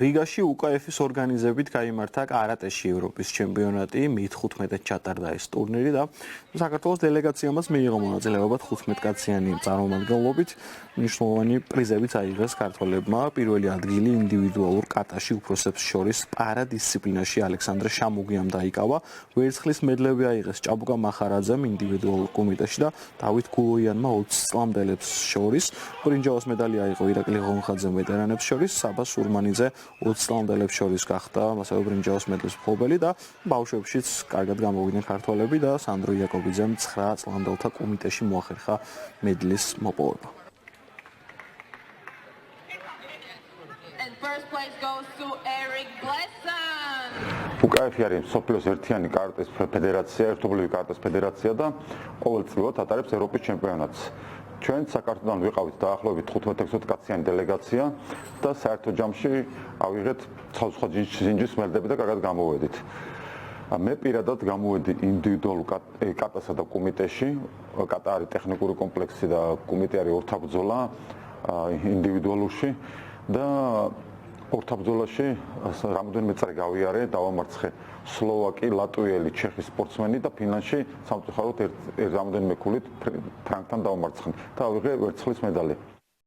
რიგაში UKF-ის ორგანიზებით გაიმართა კარატეში ევროპის ჩემპიონატი, მე-15-ად ჩატარდა ეს ტურნირი და საქართველოს დელეგაციამაც მიიღო მონაწილეობა 15 კაციანი წარმომადგენლობით. მნიშვნელოვანი პრიზებიც აიღეს ქართველებმა. პირველი ადგილი ინდივიდუალურ კატაში უფროსებს შორის პარადისციპლინაში ალექსანდრე შამუგიამ დაიკავა. ვერცხლის მედლები აიღეს ჭაბუკა მახარაძემ ინდივიდუალურ კომიტეტში და დავით გულოიანმა 20 წლამდელებს შორის. ბრინჯაოს მედალი აიღო ირაკლი ღონხაძემ ვეტერანებს შორის, საბა სურმანიძე 20 წლამდელებს შორის გახდა ასევე ბრინჯაოს მედლის მფლობელი და ბავშვებშიც კარგად გამოვიდნენ ქართველები და სანდრო იაკობიძემ 9 წლამდელთა კომიტეტში მოახერხა მედლის მოპოვება. UKF არის მსოფლიოს ერთიანი კარატეს ფედერაცია, ერთობლივი კარატეს ფედერაცია და ყოველწლიურად ატარებს ევროპის ჩემპიონატს. ჩვენ საქართველოსთან ვიყავით დაახლოებით 15-16 კაციანი დელეგაცია და საერთო ჯამში ავიღეთ სხვა ჯინჯის მელდები და კარგად გამოვედით. მე პირადად გამოვედი ინდივიდუალურ კატასა და კომიტეტში, კატა არის ტექნიკური კომპლექსი და კომიტეტი არის ორთაბრძოლა ინდივიდუალურში და ორთაბრძოლაში რამოდენიმე წელი გავიარე, დავამარცხე სლოვაკი, ლატვიელი, ჩეხი სპორტსმენი და ფინლანდში სამწუხაროდ რამოდენიმე ქულით ფრანგთან დავამარცხე და ავიღე ვერცხლის მედალი.